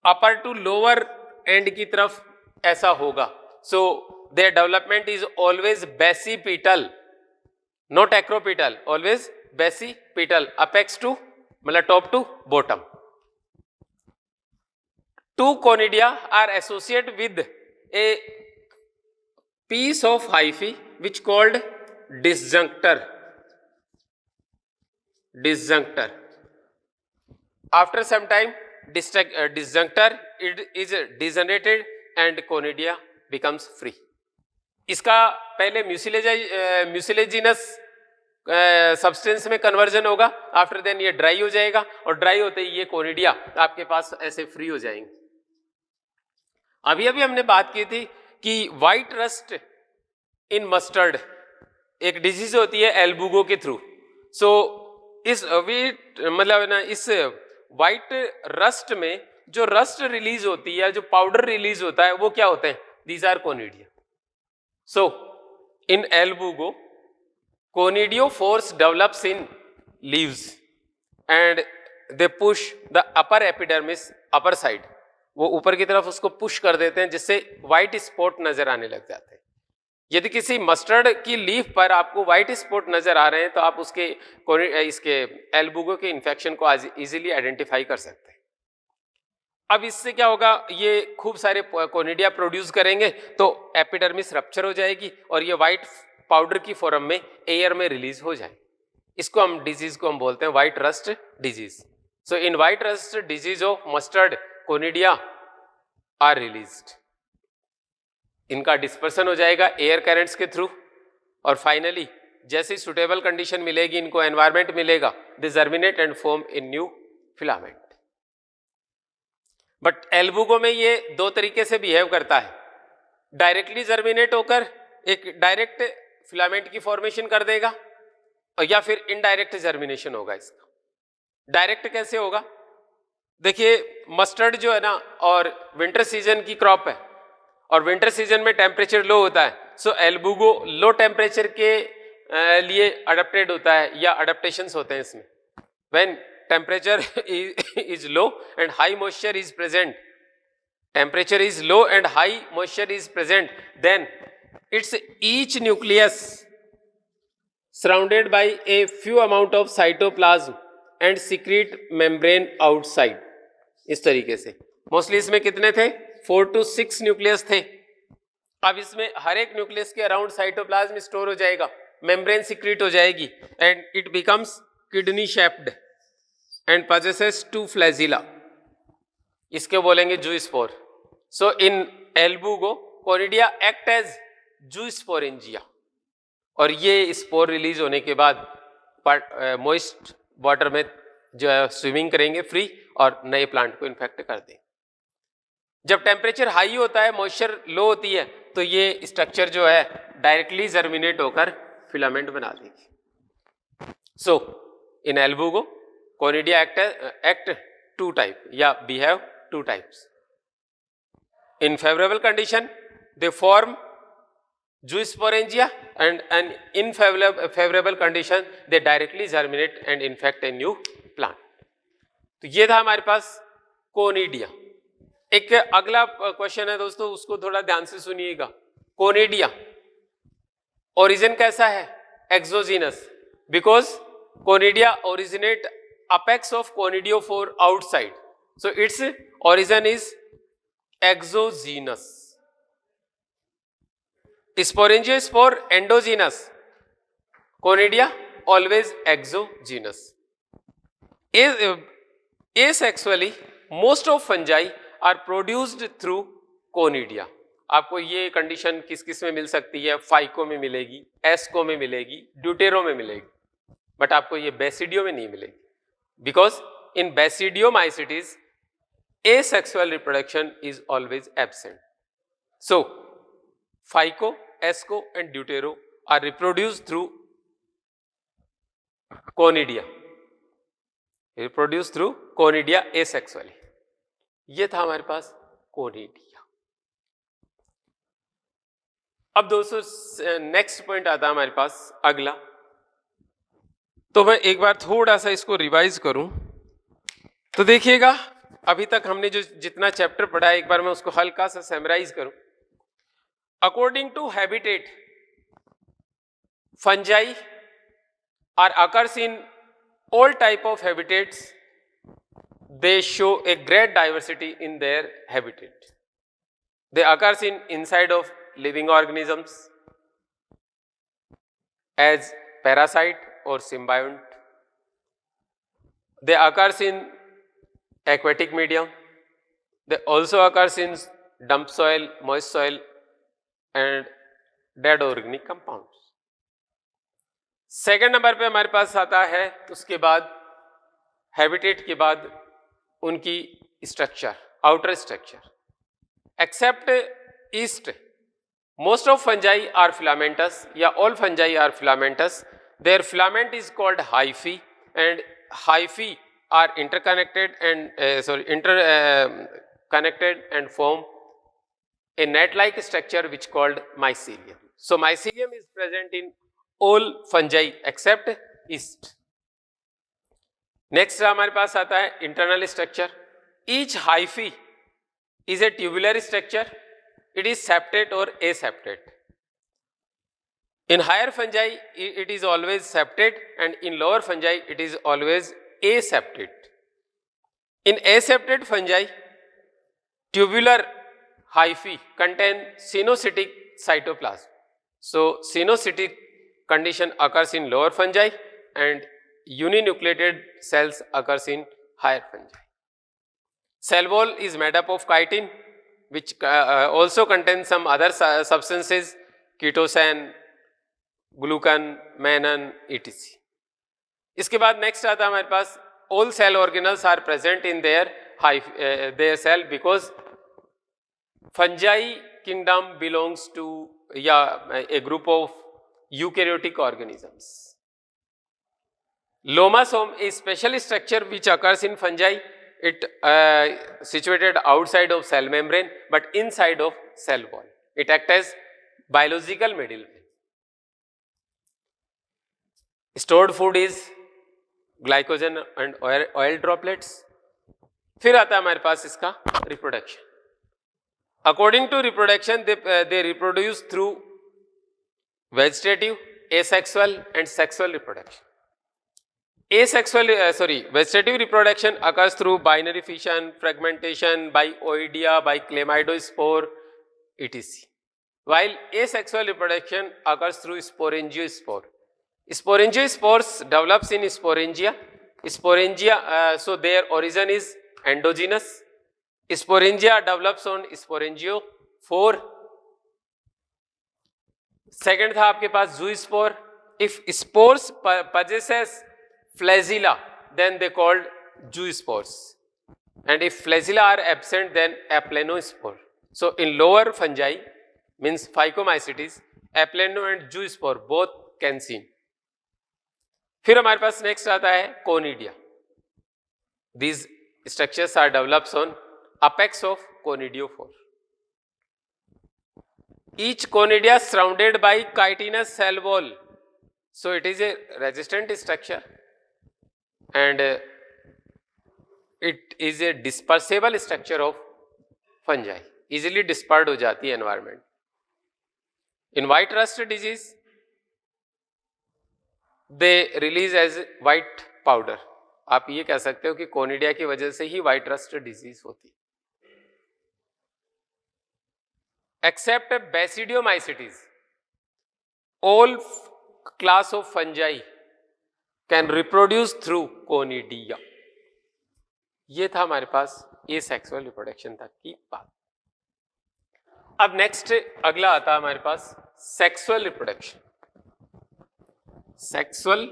upper to lower end की तरफ ऐसा होगा. So their development is always basipetal, not acropetal, always basipetal, apex to मतलब top to bottom. Two conidia are associated with a piece of hyphae which called disjunctor. Disjunctor. After some time, disjunctor it is degenerated and conidia becomes free. इसका पहले म्यूसिलेजिनस सब्सटेंस में कन्वर्जन होगा, आफ्टर देन ये ड्राई हो जाएगा और ड्राई होते ही ये कोनिडिया आपके पास ऐसे फ्री हो जाएंगे. अभी हमने बात की थी कि व्हाइट रस्ट इन मस्टर्ड एक डिजीज होती है एल्बुगो के थ्रू. सो इस मतलब ना इस व्हाइट रस्ट में जो रस्ट रिलीज होती है, जो पाउडर रिलीज होता है, वो क्या होते हैं? These are conidia. So in Albugo conidiophores develops in leaves and they push the upper epidermis upper side. वो ऊपर की तरफ उसको पुश कर देते हैं जिससे व्हाइट स्पॉट नजर आने लग जाते हैं. यदि किसी मस्टर्ड की लीफ पर आपको व्हाइट स्पॉट नजर आ रहे हैं तो आप इसके एल्बुगो के इन्फेक्शन को इजीली आइडेंटिफाई कर सकते हैं. अब इससे क्या होगा, ये खूब सारे कोनिडिया प्रोड्यूस करेंगे तो एपिडर्मिस रप्चर हो जाएगी और ये व्हाइट पाउडर की फॉर्म में एयर में रिलीज हो जाए. इसको हम डिजीज को हम बोलते हैं white rust disease. So in white rust disease of mustard conidia are released. इनका डिस्पर्सन हो जाएगा एयर करंट्स के थ्रू और फाइनली जैसी सुटेबल कंडीशन मिलेगी, इनको एनवायरमेंट मिलेगा, they germinate and form in new filament. But Albugo में ये दो तरीके से बिहेव करता है. डायरेक्टली जर्मिनेट होकर एक डायरेक्ट फिलामेंट की फॉर्मेशन कर देगा और या फिर इनडायरेक्ट जर्मिनेशन होगा इसका. डायरेक्ट कैसे होगा? देखिए मस्टर्ड जो है ना और विंटर सीजन की क्रॉप है और विंटर सीजन में टेम्परेचर लो होता है. सो एल्बुगो लो टेम्परेचर के लिए अडेप्टेड होता है या अडेप्टेशंस होते हैं इसमें. When temperature is low and high moisture is present, temperature is low and high moisture is present, then its each nucleus surrounded by a few amount of cytoplasm and secrete membrane outside. इस तरीके से मोस्टली इसमें कितने थे? 4 to 6 न्यूक्लियस थे. अब इसमें हर एक न्यूक्लियस के अराउंड साइटोप्लाज्म स्टोर हो जाएगा, मेम्ब्रेन सिक्रीट हो जाएगी and it becomes kidney shaped and possesses 2 flagella. इसके बोलेंगे zoospore. So in एल्बुगो conidia act as जूस्पोरेंजिया और ये स्पोर रिलीज होने के बाद मॉइस्ट वाटर में जो है स्विमिंग करेंगे फ्री और नए प्लांट को इन्फेक्ट कर देंगे. जब टेम्परेचर हाई होता है, मॉइस्चर लो होती है, तो ये स्ट्रक्चर जो है डायरेक्टली जर्मिनेट होकर फिलामेंट बना देगी. सो इन एल्बुगो कोनिडिया एक्ट 2 टाइप या behave 2 types. In favourable condition they form zoosporangia and an unfavorable condition they directly germinate and infect a new plant. तो ये था हमारे पास कोनिडिया. एक अगला क्वेश्चन है दोस्तों, उसको थोड़ा ध्यान से सुनिएगा. कोनिडिया ओरिजिन कैसा है? Exogenous, because conidia originate apex of conidiophore outside, so its origin is exogenous. Sporangiosspore endogenous, Conidia always exogenous. Asexually, most of fungi are produced through Conidia. आपको ये कंडीशन किस किस में मिल सकती है? फाइको में मिलेगी, एस्को में मिलेगी, ड्यूटेरो में मिलेगी, बट आपको ये बेसिडियो में नहीं मिलेगी, because in basidiomycetes asexual reproduction is always absent. So Phyco, Asco and Deutero are reproduced through Conidia. Reproduced through Conidia asexually. ये था हमारे पास Conidia. अब दोस्तों नेक्स्ट पॉइंट आता है हमारे पास अगला. तो मैं एक बार थोड़ा सा इसको रिवाइज करूं तो देखिएगा अभी तक हमने जो जितना चैप्टर पढ़ा है एक बार मैं उसको हल्का सा समराइज करूं. According to habitat, fungi are occurs in all type of habitats. They show a great diversity in their habitat. They occurs in inside of living organisms as parasite or symbiont. They occurs in aquatic medium. They also occurs in damp soil, moist soil and dead organic compounds. Second number पे हमारे पास आता है उसके बाद हैबिटेट के बाद उनकी structure, outer structure. Except yeast, most of fungi are filamentous या all fungi are filamentous. Their filament is called hyphae and hyphae are interconnected and form a net-like structure which called mycelium. So mycelium is present in all fungi except yeast. Next हमारे पास आता है internal structure. Each hyphae is a tubular structure. It is septate or aseptate. In higher fungi it is always septate and in lower fungi it is always aseptate. In aseptate fungi, tubular hyphae contain cenocytic cytoplasm. So cenocytic condition occurs in lower fungi and uninucleated cells occurs in higher fungi. Cell wall is made up of chitin which also contains some other substances, chitosan, glucan, mannan, etc. इसके बाद नेक्स्ट आता है हमारे पास all cell organelles are present in their cell because fungi kingdom belongs to a group of eukaryotic organisms. Lomosome is special structure which occurs in fungi. It situated outside of cell membrane but inside of cell wall. It acts as biological middleman. Stored food is glycogen and oil droplets. फिर आता है हमारे पास इसका reproduction. According to reproduction, they reproduce through vegetative, asexual and sexual reproduction. Vegetative reproduction occurs through binary fission, fragmentation, by oidia, by chlamydospore, etc. While asexual reproduction occurs through sporangiospore. Sporangiospores develops in sporangia. So their origin is endogenous. Sporangia develops on sporangiophore. Second था आपके पास zoospore. If spores possesses flagella, then they called zoospores. And if flagella are absent, then aplanospore. So in lower fungi, means Phycomycetes, aplano and zoospore both can seen. फिर हमारे पास नेक्स्ट आता है conidia. These structures are developed on apex of conidiophore. Each conidia surrounded by chitinous cell wall. So it is a resistant structure and it is a dispersible structure of fungi. Easily dispersed हो जाती है environment. In white rust disease, they release as white powder. आप ये कह सकते हो कि कोनिडिया की वजह से ही white rust disease होती है. Except Basidiomycetes, all class of fungi can reproduce through conidia. ये था हमारे पास asexual reproduction तक की बात. अब नेक्स्ट अगला आता है हमारे पास sexual reproduction. Sexual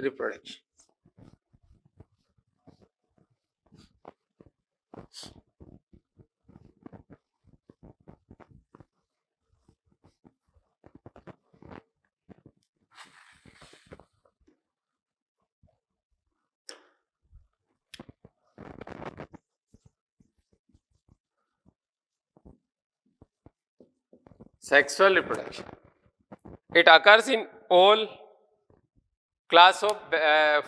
reproduction Sexual reproduction. It occurs in all class of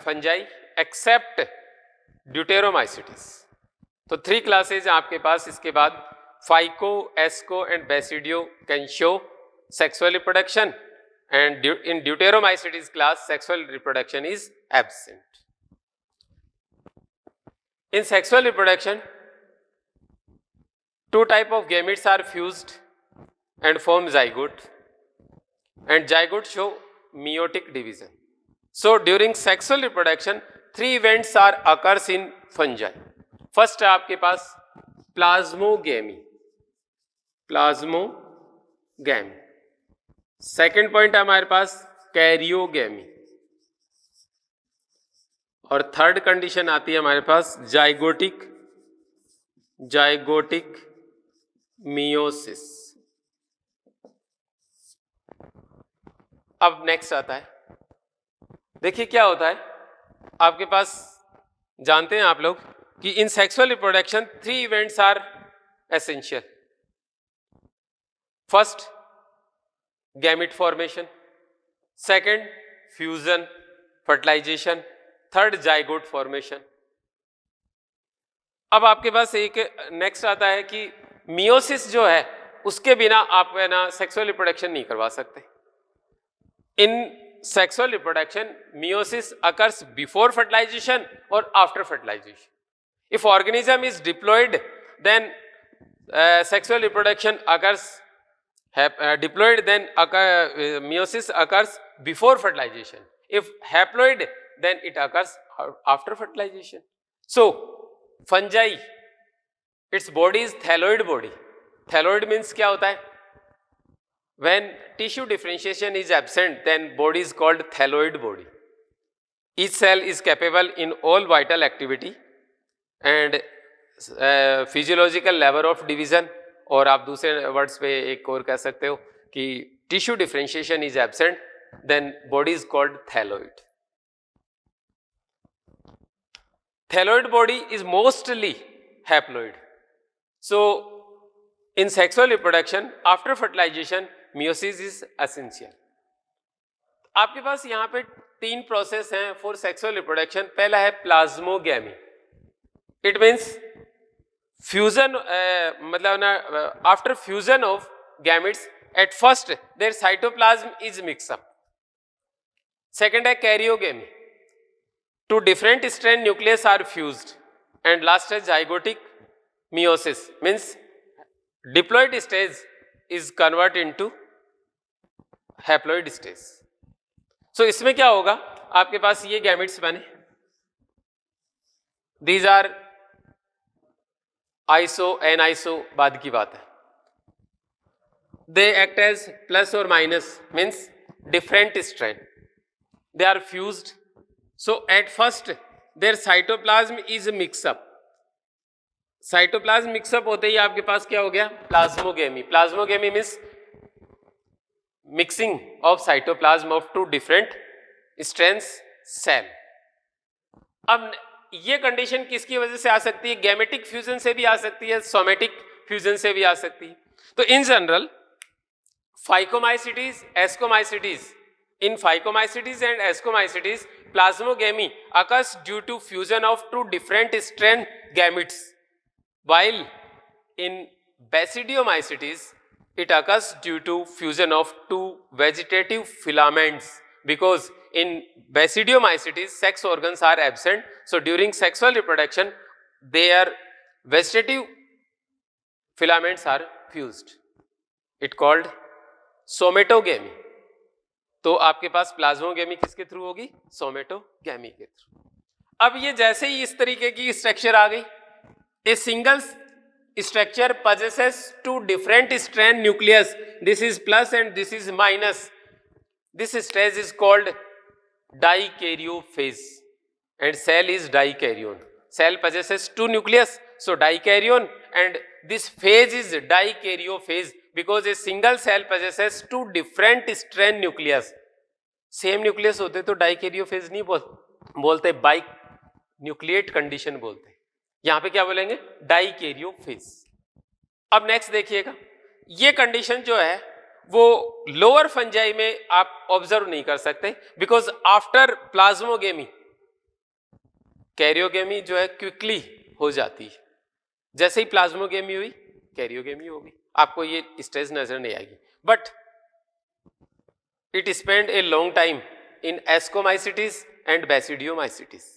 fungi except Deuteromycetes. तो 3 क्लासेज आपके पास. इसके बाद phyco, asco and basidio can show sexual reproduction, and in Deuteromycetes class sexual reproduction is absent. In sexual reproduction, 2 type of gametes are fused and form zygote, and zygote show meiotic division. So during sexual reproduction 3 events are occurs in fungi. First है आपके पास plasmogamy. सेकेंड पॉइंट है हमारे पास कैरियोगेमी, और थर्ड कंडीशन आती है हमारे पास जाइगोटिक मियोसिस. अब नेक्स्ट आता है, देखिए क्या होता है आपके पास. जानते हैं आप लोग कि in sexual reproduction 3 events are essential. First gamete formation, second fusion fertilisation, third zygote formation. अब आपके पास एक नेक्स्ट आता है कि मियोसिस जो है उसके बिना आप ना सेक्सुअल रिप्रोडक्शन नहीं करवा सकते. In sexual reproduction meiosis occurs before fertilization और after fertilization. If organism is diploid then sexual reproduction occurs diploid, then meiosis occurs before fertilization. If haploid, then it occurs after fertilization. So fungi, its body is thalloid body. Thalloid means क्या होता है? When tissue differentiation is absent, then body is called thalloid body. Each cell is capable in all vital activity and physiological level of division. और आप दूसरे वर्ड्स पे एक और कह सकते हो कि tissue differentiation is absent, then body is called thalloid. Thalloid body is mostly haploid. So in sexual reproduction after fertilisation meiosis is essential. आपके पास यहाँ पे 3 प्रोसेस हैं फॉर सेक्सुअल रिप्रोडक्शन. पहला है प्लाज्मोगैमी. इट मीन्स फ्यूजन, मतलब ना after fusion of gametes at first their cytoplasm is mix up. Second है karyogamy. 2 different strand nucleus are fused. And last है zygotic meiosis, means diploid stage is convert into haploid stage. So इसमें क्या होगा, आपके पास ये गैमेट्स बने, these are iso an iso बाद की बात है. दे एक्ट एज प्लस और minus, means different strand. They are fused. So at first their cytoplasm is mix up. Cytoplasm mix up होते ही आपके पास क्या हो गया, plasmogamy. Plasmogamy means mixing of cytoplasm of 2 different strands cell. अब ये कंडीशन किसकी वजह से आ सकती है, गैमेटिक फ्यूजन से भी आ सकती है, सोमेटिक फ्यूजन से भी आ सकती है. तो in general phycomycetes, ascomycetes, in phycomycetes and ascomycetes plasmogamy occurs due to fusion of 2 different strand gametes, while in basidiomycetes it occurs due to fusion of 2 vegetative filaments, because in basidiomycetes sex organs are absent. So during sexual reproduction their vegetative filaments are fused. It called somatogamy. तो आपके पास प्लाज्मोगेमी किसके थ्रू होगी, सोमेटोगेमी के थ्रू. अब ये जैसे ही इस तरीके की स्ट्रक्चर आ गई, a single structure possesses 2 different strand nucleus. This is plus and this is minus. This stage is called dikaryophase and cell is dikaryon. Cell possesses 2 nucleus, so dikaryon, and this phase is dikaryophase because a single cell possesses 2 different strand nucleus. Same nucleus होते तो dikaryophase नहीं बोलते, बाई न्यूक्लिएट कंडीशन बोलते. यहाँ पे क्या बोलेंगे, डाइकैरियोफेज. अब नेक्स्ट देखिएगा, ये कंडीशन जो है वो लोअर फंजाई में आप ऑब्जर्व नहीं कर सकते, बिकॉज आफ्टर प्लाज्मोगेमी कैरियोगेमी जो है क्विकली हो जाती है. जैसे ही प्लाज्मोगेमी हुई कैरियोगेमी होगी, आपको ये स्टेज नजर नहीं आएगी, but it spend a long time in ascomycetes and basidiomycetes.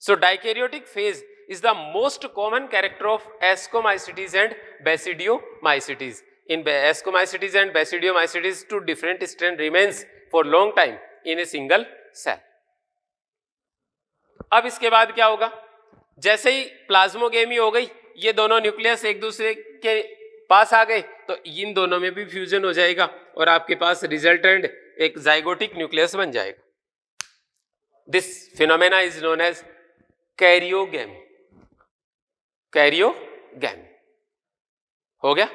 So dikaryotic phase is the most common character of ascomycetes and basidiomycetes. In ascomycetes and basidiomycetes, two different strain remains for long time in a single cell. अब इसके बाद क्या होगा, जैसे ही प्लाज्मोगेमी हो गई, ये दोनों न्यूक्लियस एक दूसरे के पास आ गए, तो इन दोनों में भी फ्यूजन हो जाएगा और आपके पास रिजल्टेंट एक जाइगोटिक न्यूक्लियस बन जाएगा. This phenomena is known as karyogamy. Karyogamy हो गया.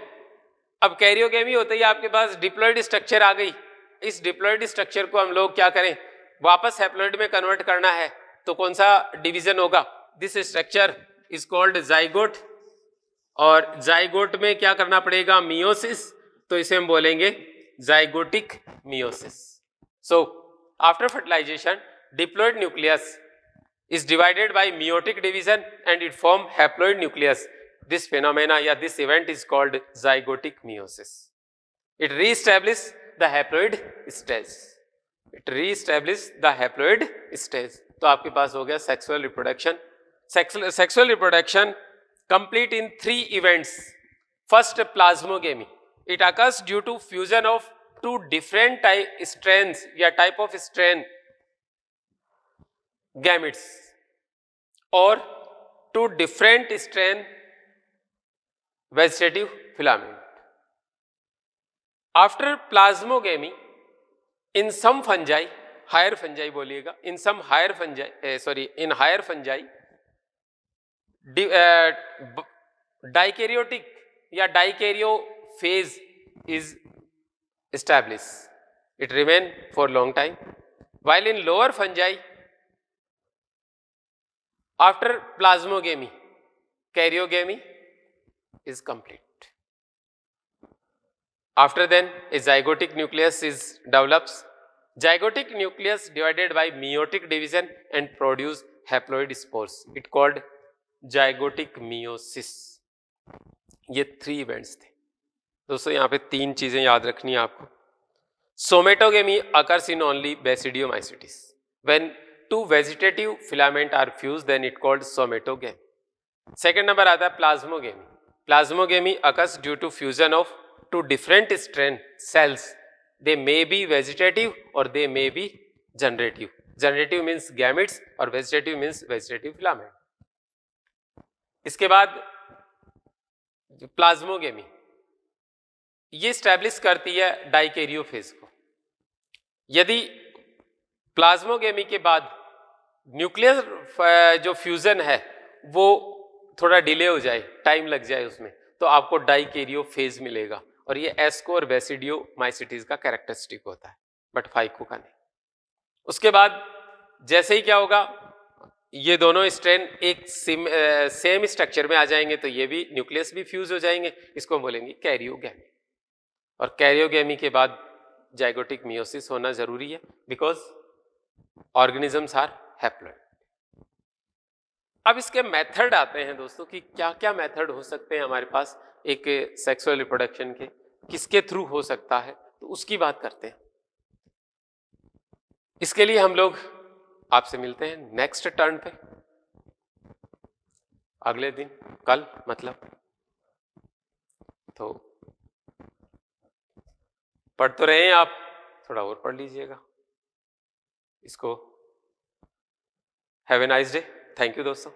अब कैरियोगेमी होते ही आपके पास डिप्लॉइड स्ट्रक्चर आ गई. इस डिप्लॉइड स्ट्रक्चर को हम लोग क्या करें, वापस हैप्लॉइड में कन्वर्ट करना है, तो कौन सा डिवीजन होगा, this structure is called zygote. और जाइगोट में क्या करना पड़ेगा, मियोसिस, तो इसे हम बोलेंगे zygotic meiosis. So after fertilisation diploid nucleus is divided by meiotic division and it form haploid nucleus. This phenomena या this event is called zygotic meiosis. It reestablishes the haploid stage. It reestablishes the haploid stage. तो आपके पास हो गया sexual reproduction. Sexual reproduction complete in 3 events. First, plasmogamy. It occurs due to fusion of 2 different strains या type of strain gametes or 2 different strain vegetative filament. After plasmogamy, in some fungi, higher fungi बोलिएगा, in some higher fungi, in higher fungi, dikaryotic या dikaryo phase is established. It remain for long time. While in lower fungi, after plasmogamy, karyogamy is complete. After then, a zygotic nucleus is develops. Zygotic nucleus divided by meiotic division and produce haploid spores. It called zygotic meiosis. ये 3 events थे दोस्तों. यहाँ पे 3 चीजें याद रखनी है आपको. Somatogamy occurs in only Basidiomycetes. When 2 vegetative filament are fused, then it called somatogamy. Second number आता है plasmogamy. Plasmogamy occurs due to fusion of 2 different strain cells. They may be vegetative or they may be generative. Generative means gametes और vegetative means vegetative filament. इसके बाद प्लाज्मोगेमी ये स्टैब्लिश करती है डाइकैरियो फेज को. यदि प्लाज्मोगेमी के बाद न्यूक्लियर जो फ्यूजन है वो थोड़ा डिले हो जाए, टाइम लग जाए उसमें, तो आपको डाइकैरियो फेज मिलेगा. और ये एस्को और बेसिडियोमाइसिटीज का कैरेक्टरिस्टिक होता है, बट फाइको का नहीं. उसके बाद जैसे ही क्या होगा, ये दोनों स्ट्रेन एक सेम स्ट्रक्चर में आ जाएंगे, तो ये भी न्यूक्लियस भी फ्यूज हो जाएंगे. इसको हम बोलेंगे कैरियोगेमी. और कैरियोगेमी के बाद जाइगोटिक मियोसिस होना जरूरी है, बिकॉज ऑर्गेनिजम्स आर हैप्लॉइड. अब इसके मेथड आते हैं दोस्तों कि क्या क्या मेथड हो सकते हैं हमारे पास एक सेक्सुअल रिप्रोडक्शन के, किसके थ्रू हो सकता है, तो उसकी बात करते हैं. इसके लिए हम लोग आपसे मिलते हैं नेक्स्ट टर्न पे, अगले दिन, कल मतलब. तो पढ़ तो रहे हैं आप, थोड़ा और पढ़ लीजिएगा इसको. Have a nice day. Thank you दोस्तों.